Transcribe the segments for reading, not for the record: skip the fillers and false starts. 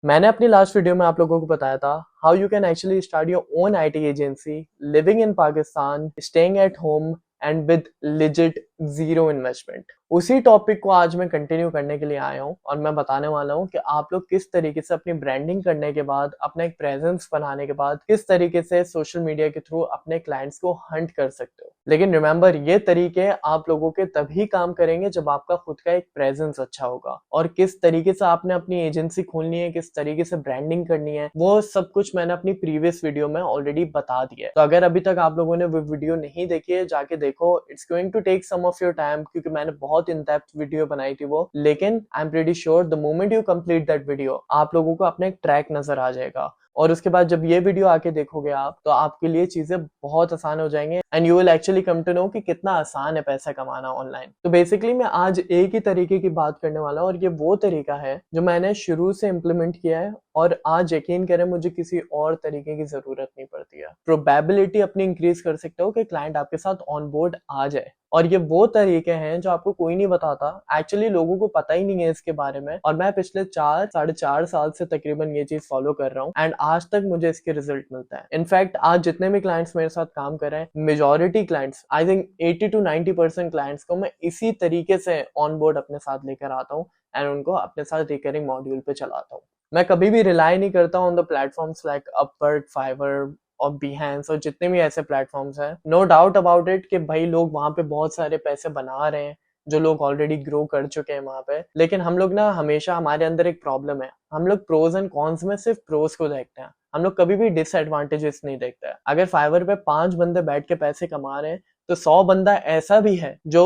मैंने अपनी last video में आप लोगों को बताया था how you can actually start your own IT agency living in Pakistan, staying at home and with legit zero investment. उसी टॉपिक को आज मैं कंटिन्यू करने के लिए आया हूँ और मैं बताने वाला हूँ कि आप लोग किस तरीके से अपनी ब्रांडिंग करने के बाद, अपना एक प्रेजेंस बनाने के बाद, किस तरीके से सोशल मीडिया के थ्रू अपने क्लाइंट्स को हंट कर सकते हो। लेकिन रिमेंबर, ये तरीके आप लोगों के तभी काम करेंगे जब आपका खुद का एक प्रेजेंस अच्छा होगा। और किस तरीके से आपने अपनी एजेंसी खोलनी है, किस तरीके से ब्रांडिंग करनी है, वो सब कुछ मैंने अपनी प्रीवियस वीडियो में ऑलरेडी बता दिया है। तो अगर अभी तक आप लोगों ने वो वीडियो नहीं देखी है, जाके देखो। It's going to take some of your time, क्योंकि मैंने बहुत इन डेप्थ वीडियो बनाई थी वो। लेकिन I am pretty sure the moment you complete that video, आप लोगों को अपना एक ट्रैक नजर आ जाएगा। और उसके बाद जब ये वीडियो आके देखोगे आप, तो आपके लिए चीजें बहुत आसान हो जाएंगे and you will actually come to know कि कितना आसान है पैसा कमाना ऑनलाइन। तो बेसिकली मैं आज एक ही तरीके की बात करने वाला हूँ, और ये वो तरीका है जो मैंने शुरू से इम्प्लीमेंट किया है और आज यकीन करें मुझे किसी और तरीके की जरूरत नहीं पड़ती है। प्रोबेबिलिटी अपनी इंक्रीज कर सकते हो कि क्लाइंट आपके साथ ऑन बोर्ड आ जाए। और ये वो तरीके हैं जो आपको कोई नहीं बताता, एक्चुअली लोगों को पता ही नहीं है इसके बारे में। और मैं पिछले 4-4.5 साल से तकरीबन ये चीज फॉलो कर रहा हूँ एंड आज तक मुझे इसके रिजल्ट मिलता है। इनफैक्ट आज जितने भी क्लाइंट्स मेरे साथ काम कर रहे हैं, majority clients, I think 80 to 90% clients को मैं इसी तरीके से ऑन बोर्ड अपने साथ लेकर आता हूँ एंड उनको अपने साथ रिकरिंग मॉड्यूल पे चलाता हूँ। मैं कभी भी रिलाई नहीं करता हूँ on the platforms like Upwork, Fiverr और बिहेंस और जितने भी ऐसे प्लेटफॉर्म्स हैं। नो डाउट अबाउट इट कि भाई लोग वहां पे बहुत सारे पैसे बना रहे हैं, जो लोग ऑलरेडी ग्रो कर चुके हैं वहां पे। लेकिन हम लोग ना, हमेशा हमारे अंदर एक प्रॉब्लम है, हम लोग प्रोज एंड कॉन्स में सिर्फ प्रोज को देखते हैं, हम लोग कभी भी डिसएडवांटेजेस नहीं देखते हैं। अगर फाइवर पे 5 बंदे बैठ के पैसे कमा रहे हैं, तो 100 बंदा ऐसा भी है जो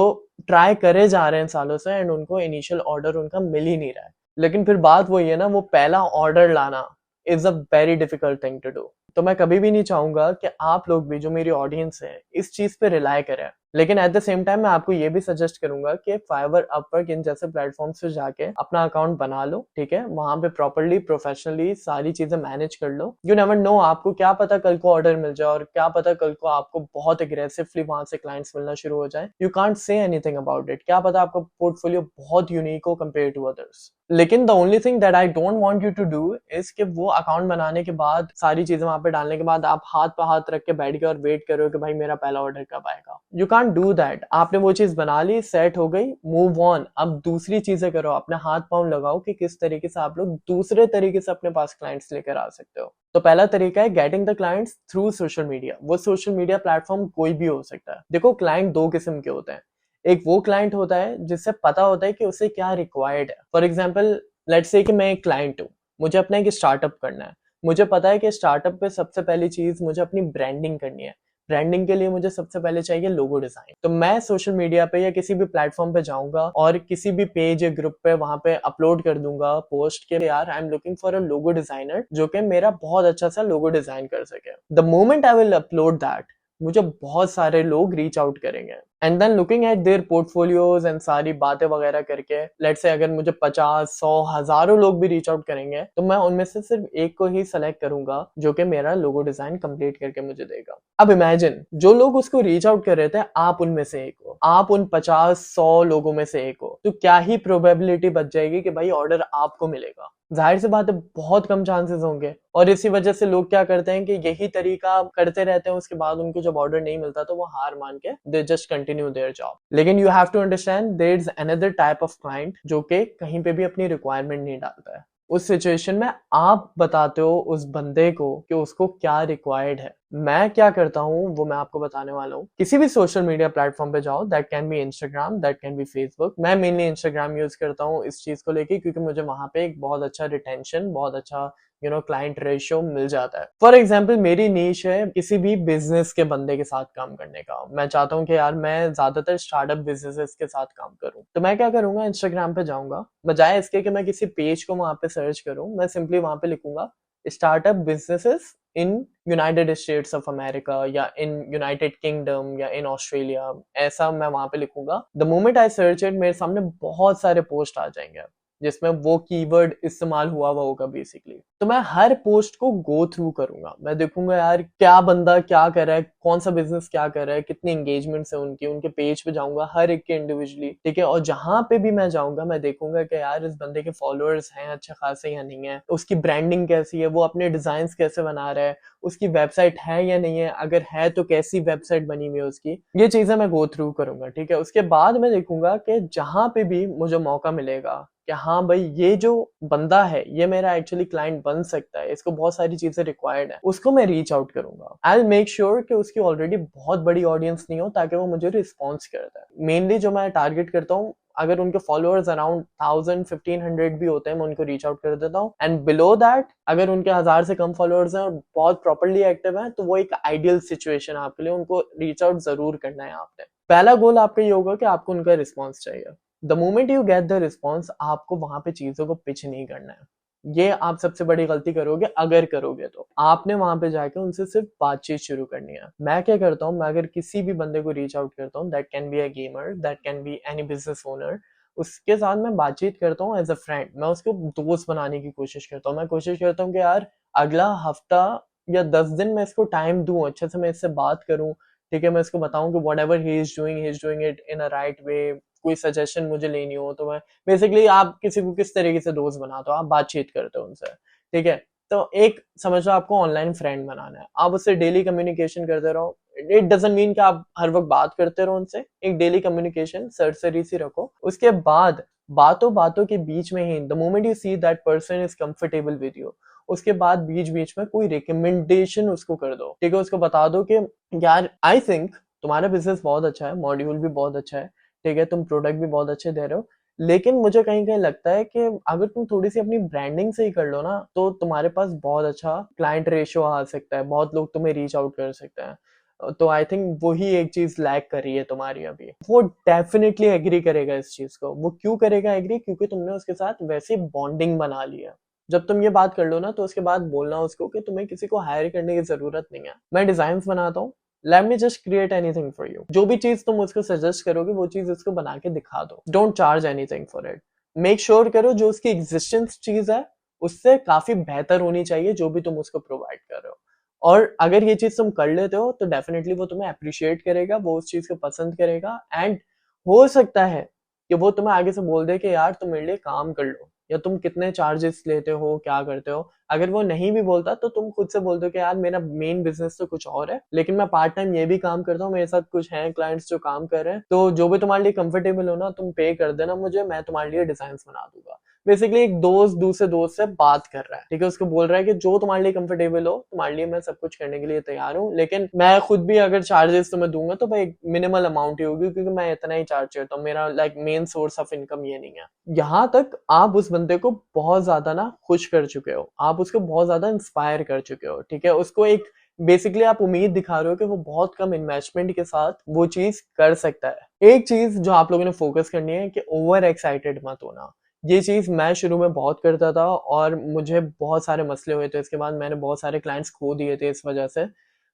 ट्राई करे जा रहे हैं सालों से एंड उनको इनिशियल ऑर्डर उनका मिल ही नहीं रहा है। लेकिन फिर बात वही है ना, वो पहला ऑर्डर लाना is a very difficult thing to do. तो मैं कभी भी नहीं चाहूंगा कि आप लोग भी, जो मेरी ऑडियंस है, इस चीज पे रिलाई करें। लेकिन एट द सेम टाइम मैं आपको ये भी सजेस्ट करूंगा कि फाइवर, अपवर्क, इन जैसे प्लेटफॉर्म से जाके अपना अकाउंट बना लो, ठीक है। वहां पे प्रॉपरली, प्रोफेशनली सारी चीजें मैनेज कर लो। यू नेवर नो, आपको क्या पता कल को ऑर्डर मिल जाए, और क्या पता कल को आपको बहुत एग्रेसिवली वहां से क्लाइंट्स मिलना शुरू हो जाए। You can't say anything about it. क्या पता आपका पोर्टफोलियो बहुत यूनिक हो कंपेयर टू अदर्स। लेकिन the only thing that I don't want you to do is कि वो अकाउंट बनाने के बाद, सारी चीजें वहां पे डालने के बाद आप हाथ पे हाथ रख के बैठ गए और वेट करो कि भाई मेरा पहला ऑर्डर कब आएगा। You can't do that. आपने वो चीज बना ली, सेट हो गई, मूव ऑन। अब दूसरी चीजें करो, अपने हाथ पांव लगाओ कि किस तरीके से आप लोग दूसरे तरीके से अपने पास क्लाइंट्स लेकर आ सकते हो। तो पहला तरीका है getting the clients through social media. वो सोशल मीडिया प्लेटफॉर्म कोई भी हो सकता है। देखो, क्लाइंट दो किस्म के होते हैं। एक वो क्लाइंट होता है जिससे पता होता है कि उसे क्या रिक्वायर्ड है। फॉर एग्जाम्पल, लेट्स से कि मैं एक क्लाइंट हूँ, मुझे अपना एक स्टार्टअप करना है। मुझे पता है कि स्टार्टअप पे सबसे पहली चीज मुझे अपनी ब्रांडिंग करनी है। ब्रांडिंग के लिए मुझे सबसे पहले चाहिए लोगो डिजाइन। तो मैं सोशल मीडिया पे या किसी भी प्लेटफॉर्म पे जाऊंगा और किसी भी पेज या ग्रुप पे वहां पे अपलोड कर दूंगा पोस्ट के, यार I am looking for a logo designer जो कि मेरा बहुत अच्छा सा लोगो डिजाइन कर सके। The moment I will upload that, मुझे बहुत सारे लोग रीच आउट करेंगे and then looking at their portfolios and सारी बातें वगैरह करके, लेट्स से अगर मुझे 50, 100, हजारों लोग भी रीच आउट करेंगे, तो मैं उनमें से सिर्फ एक को ही सेलेक्ट करूंगा जो कि मेरा लोगो डिजाइन कंप्लीट करके मुझे देगा। अब इमेजिन, जो लोग उसको रीच आउट कर रहे थे, आप उनमें से एक हो, आप उन 50-100 लोगों में से एक हो, तो क्या ही प्रोबेबिलिटी बच जाएगी कि भाई ऑर्डर आपको मिलेगा। जाहिर सी बात है, बहुत कम चांसेस होंगे। और इसी वजह से लोग क्या करते हैं कि यही तरीका करते रहते हैं, उसके बाद उनको जब ऑर्डर नहीं मिलता तो वो हार मान के दे जस्ट कंटिन्यू देयर जॉब। लेकिन you have to understand there is another type of client जो कि कहीं पे भी अपनी रिक्वायरमेंट नहीं डालता है। उस सिचुएशन में आप बताते हो उस बंदे को कि उसको क्या रिक्वायर्ड है। मैं क्या करता हूँ वो मैं आपको बताने वाला हूँ। किसी भी सोशल मीडिया प्लेटफॉर्म पे जाओ, that can be Instagram, that can be Facebook. मैं मेनली इंस्टाग्राम यूज करता हूँ इस चीज को लेके, क्योंकि मुझे वहां पे एक बहुत अच्छा रिटेंशन, बहुत अच्छा क्लाइंट रेशियो मिल जाता है। फॉर एग्जाम्पल, मेरी नीश है किसी भी बिजनेस के बंदे के साथ काम करने का। मैं चाहता हूँ कि यार मैं ज्यादातर स्टार्टअप बिजनेसेस के साथ काम करूँ, तो मैं क्या करूंगा, इंस्टाग्राम पे जाऊंगा। बजाय इसके कि मैं किसी पेज को वहां पे सर्च करूँ, मैं सिंपली वहां पे लिखूंगा startup businesses in United states of America, या इन यूनाइटेड किंगडम, या इन ऑस्ट्रेलिया। ऐसा मैं वहां पे लिखूंगा। The moment I search it, मेरे सामने बहुत सारे पोस्ट आ जाएंगे। जिसमें वो कीवर्ड इस्तेमाल हुआ होगा बेसिकली। तो मैं हर पोस्ट को गो थ्रू करूंगा, मैं देखूंगा यार क्या बंदा क्या कर रहा है, कौन सा बिजनेस क्या कर रहा है, कितनी एंगेजमेंट्स है उनकी, उनके पेज पे जाऊंगा हर एक के इंडिविजुअली, ठीक है। और जहां पे भी मैं जाऊंगा मैं देखूंगा कि यार इस बंदे के फॉलोअर्स हैं अच्छे खासे या नहीं है, उसकी ब्रांडिंग कैसी है, वो अपने डिजाइन कैसे बना रहा है, उसकी वेबसाइट है या नहीं है, अगर है तो कैसी वेबसाइट बनी हुई है उसकी, ये चीजें मैं गो थ्रू करूंगा, ठीक है। उसके बाद मैं देखूंगा कि जहां पे भी मुझे मौका मिलेगा कि हाँ भाई ये जो बंदा है ये मेरा एक्चुअली क्लाइंट बन सकता है, इसको बहुत सारी चीजें रिक्वायर्ड है, उसको मैं रीच आउट करूंगा। आई विल मेक श्योर कि उसकी ऑलरेडी बहुत बड़ी ऑडियंस नहीं हो ताकि वो मुझे रिस्पॉन्स करता है। मेनली जो मैं टारगेट करता हूँ, अगर उनके फॉलोअर्स अराउंड 1000-1500 भी होते हैं मैं उनको रीच आउट कर देता हूँ, एंड बिलो दैट अगर उनके 1000 से कम फॉलोअर्स हैं और बहुत प्रॉपर्ली एक्टिव हैं तो वो एक आइडियल सिचुएशन है आपके लिए, उनको रीच आउट जरूर करना है आपने। पहला गोल आपका ये होगा कि आपको उनका रिस्पॉन्स चाहिए। The moment you get the response आपको वहां पे चीजों को पिच नहीं करना है, ये आप सबसे बड़ी गलती करोगे अगर करोगे तो। आपने वहां पे जाके उनसे सिर्फ बातचीत शुरू करनी है। मैं क्या करता हूँ, मैं अगर किसी भी बंदे को रीच आउट करता हूँ, that can be a gamer, that can be any business owner, उसके साथ मैं बातचीत करता हूँ एज अ फ्रेंड, मैं उसको दोस्त बनाने की कोशिश करता हूँ। मैं कोशिश करता हूँ कि यार अगला हफ्ता या 10 दिन मैं इसको टाइम दूं, अच्छे से मैं इससे बात करूं, ठीक है। मैं इसको बताऊं कि what ever he is doing it in a right way, कोई सजेशन मुझे लेनी हो तो मैं बेसिकली, आप किसी को किस तरीके से दोस्त बनाते हो, आप बातचीत करते हो उनसे, ठीक है। तो एक समझ लो आपको ऑनलाइन फ्रेंड बनाना है, आप उससे डेली कम्युनिकेशन करते रहो। इट डजंट मीन कि आप हर वक्त बात करते रहो उनसे, एक डेली कम्युनिकेशन सरसरी सी रखो। उसके बाद बातों बातों के बीच में ही, the moment you see that person is comfortable with you, उसके बाद बीच बीच में कोई रिकमेंडेशन उसको कर दो, ठीक है। उसको बता दो कि यार आई थिंक तुम्हारा बिजनेस बहुत अच्छा है, मॉड्यूल भी बहुत अच्छा है, ठीक है, तुम प्रोडक्ट भी बहुत अच्छे दे रहे हो, लेकिन मुझे कहीं कहीं लगता है कि अगर तुम थोड़ी सी अपनी ब्रांडिंग से ही कर लो ना तो तुम्हारे पास बहुत अच्छा क्लाइंट रेशियो आ सकता है, बहुत लोग तुम्हें रीच आउट कर सकते हैं। तो आई थिंक वही एक चीज लैक कर रही है तुम्हारी अभी। वो डेफिनेटली एग्री करेगा इस चीज को। वो क्यों करेगा एग्री? क्योंकि तुमने उसके साथ वैसे बॉन्डिंग बना ली है। जब तुम ये बात कर लो ना तो उसके बाद बोलना उसको कि तुम्हें किसी को हायर करने की जरूरत नहीं है, मैं डिजाइन बनाता हूँ, let me just create anything for you. जो भी चीज तुम उसको सजेस्ट करोगे वो चीज उसको बना के दिखा दो, don't charge anything for it. Make sure करो जो उसकी एग्जिस्टेंस चीज है उससे काफी बेहतर होनी चाहिए जो भी तुम उसको प्रोवाइड कर रहे हो। और अगर ये चीज तुम कर लेते हो तो डेफिनेटली वो तुम्हें अप्रिशिएट करेगा, वो उस चीज को पसंद करेगा, एंड हो सकता है कि वो तुम्हें आगे से बोल दे कि यार तुम मेरे लिए काम कर लो, या तुम कितने चार्जेस लेते हो, क्या करते हो। अगर वो नहीं भी बोलता तो तुम खुद से बोल दो कि यार मेरा मेन बिजनेस तो कुछ और है, लेकिन मैं पार्ट टाइम ये भी काम करता हूँ, मेरे साथ कुछ हैं क्लाइंट्स जो काम कर रहे हैं, तो जो भी तुम्हारे लिए कंफर्टेबल हो ना तुम पे कर देना मुझे, मैं तुम्हारे लिए डिजाइन बना दूंगा। बेसिकली एक दोस्त दूसरे दोस्त से बात कर रहा है, ठीक है, उसको बोल रहा है कि जो तुम्हारे लिए कंफर्टेबल हो, तुम्हारे लिए मैं सब कुछ करने के लिए तैयार हूँ, लेकिन मैं खुद भी अगर चार्जेस तुम्हें दूंगा तो भाई मिनिमल अमाउंट ही होगी, क्योंकि मैं इतना ही चार्ज करता हूँ, मेरा like main source of income ये नहीं है। यहाँ तक आप उस बंदे को बहुत ज्यादा ना खुश कर चुके हो, आप उसको बहुत ज्यादा इंस्पायर कर चुके हो, ठीक है। उसको एक बेसिकली आप उम्मीद दिखा रहे हो कि वो बहुत कम इन्वेस्टमेंट के साथ वो चीज कर सकता है। एक चीज जो आप लोगों ने फोकस करनी है कि ओवर एक्साइटेड मत होना। ये चीज मैं शुरू में बहुत करता था और मुझे बहुत सारे मसले हुए थे, इसके बाद मैंने बहुत सारे क्लाइंट्स खो दिए थे इस वजह से।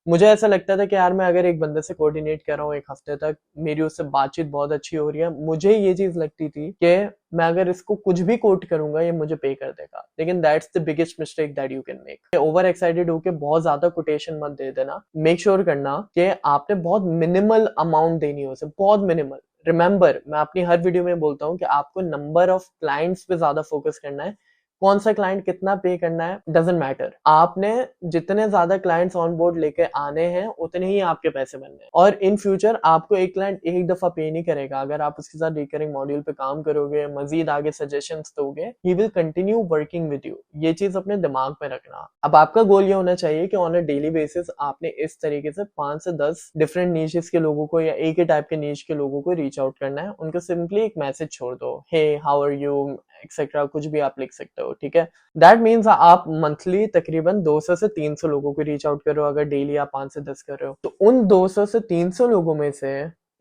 मुझे ऐसा लगता था कि यार मैं अगर एक बंदे से कोऑर्डिनेट कर रहा हूँ 1 हफ्ते तक, मेरी उससे बातचीत बहुत अच्छी हो रही है, मुझे ये चीज लगती थी कि मैं अगर इसको कुछ भी कोट करूंगा ये मुझे पे कर देगा, लेकिन that's the biggest mistake that you can make. Over excited होके बहुत ज्यादा कोटेशन मत दे देना। मेक श्योर करना कि आपने बहुत मिनिमल अमाउंट देनी हो उसे, बहुत मिनिमल। रिमेंबर, मैं अपनी हर वीडियो में बोलता हूँ कि आपको नंबर ऑफ क्लाइंट्स पे ज्यादा फोकस करना है, कौन सा क्लाइंट कितना पे करना है डजेंट मैटर। आपने जितने ज्यादा क्लाइंट्स ऑन बोर्ड लेके आने हैं उतने ही आपके पैसे बनने हैं, और इन फ्यूचर आपको एक क्लाइंट एक दफा पे नहीं करेगा। अगर आप उसके साथ रिकरिंग मॉड्यूल पे काम करोगे, मजीद आगे सजेशंस दोगे, he will continue working with you. ये चीज अपने दिमाग में रखना। अब आपका गोल ये होना चाहिए कि ऑन अ डेली बेसिस आपने इस तरीके से 5 से 10 डिफरेंट नीशेस के लोगों को या एक ही टाइप के नीश के लोगों को रीच आउट करना है। उनको सिंपली एक मैसेज छोड़ दो, hey how are you etcetera, कुछ भी आप लिख सकते हो, ठीक है। दैट मीन्स आप मंथली तकरीबन 200 से 300 लोगों को रीच आउट कर रहे हो। अगर डेली आप 5 से 10 कर रहे हो तो उन 200 से 300 लोगों में से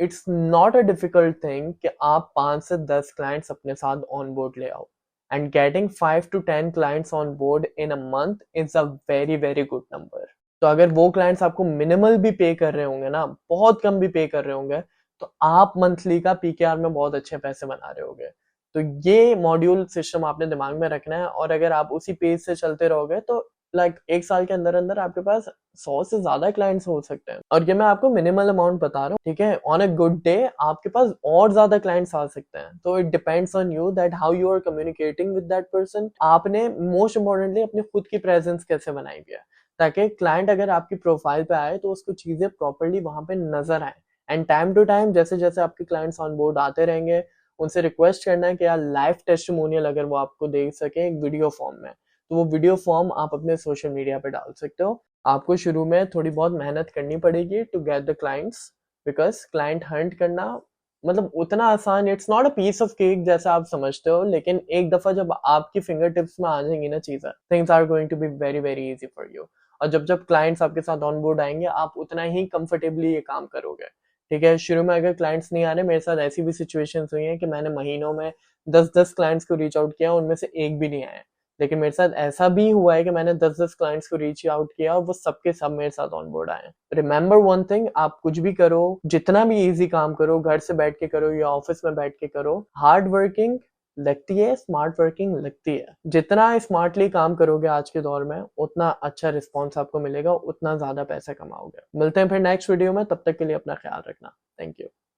it's not a difficult thing कि आप 5 से 10 क्लाइंट्स अपने साथ ऑन बोर्ड ले आओ। And getting 5 to 10 clients on board in a month is a very very good number. तो अगर वो क्लाइंट्स आपको मिनिमल भी पे कर रहे होंगे ना, बहुत कम भी पे कर रहे होंगे, तो आप मंथली का पीकेआर में बहुत अच्छे पैसे बना रहे होंगे। तो ये मॉड्यूल सिस्टम आपने दिमाग में रखना है, और अगर आप उसी पेज से चलते रहोगे तो लाइक एक साल के अंदर अंदर आपके पास 100 से ज्यादा क्लाइंट्स हो सकते हैं। और ये मैं आपको मिनिमल अमाउंट बता रहा हूँ, ठीक है। ऑन अ गुड डे आपके पास और ज्यादा क्लाइंट्स आ सकते हैं। तो it depends on you that how you are communicating with that person. आपने मोस्ट इंपॉर्टेंटली अपनी खुद की प्रेजेंस कैसे बनाई हुई है, ताकि क्लाइंट अगर आपकी प्रोफाइल पे आए तो उसको चीजें प्रॉपरली वहां पे नजर आए। एंड टाइम टू टाइम जैसे जैसे आपके क्लाइंट्स ऑन बोर्ड आते रहेंगे, उनसे रिक्वेस्ट करना है कि यार लाइव टेस्टिमोनियल अगर वो आपको दे सके एक वीडियो फॉर्म में, तो वो वीडियो फॉर्म आप अपने सोशल मीडिया पे डाल सकते हो। आपको शुरू में थोड़ी बहुत मेहनत करनी पड़ेगी to get the clients, because client hunt करना मतलब उतना आसान, it's not a piece of cake जैसा आप समझते हो, लेकिन एक दफा जब आपकी फिंगर टिप्स में आ जाएंगी ना चीजें, things are going to be very very easy for you. और जब जब क्लाइंट्स आपके साथ ऑन बोर्ड आएंगे आप उतना ही कंफर्टेबली ये काम करोगे, ठीक है। शुरू में अगर क्लाइंट्स नहीं आ रहे, मेरे साथ ऐसी भी सिचुएशंस हुई हैं कि मैंने महीनों में 10-10 क्लाइंट्स को रीच आउट किया, उनमें से एक भी नहीं आया। लेकिन मेरे साथ ऐसा भी हुआ है कि मैंने 10-10 क्लाइंट्स को रीच आउट किया और वो सबके सब मेरे साथ ऑन बोर्ड आए। रिमेंबर वन थिंग, आप कुछ भी करो, जितना भी इजी काम करो, घर से बैठ के करो या ऑफिस में बैठ के करो, हार्ड वर्किंग लगती है, स्मार्ट वर्किंग लगती है। जितना स्मार्टली काम करोगे आज के दौर में, उतना अच्छा रिस्पॉन्स आपको मिलेगा, उतना ज्यादा पैसा कमाओगे। मिलते हैं फिर नेक्स्ट वीडियो में, तब तक के लिए अपना ख्याल रखना। Thank you.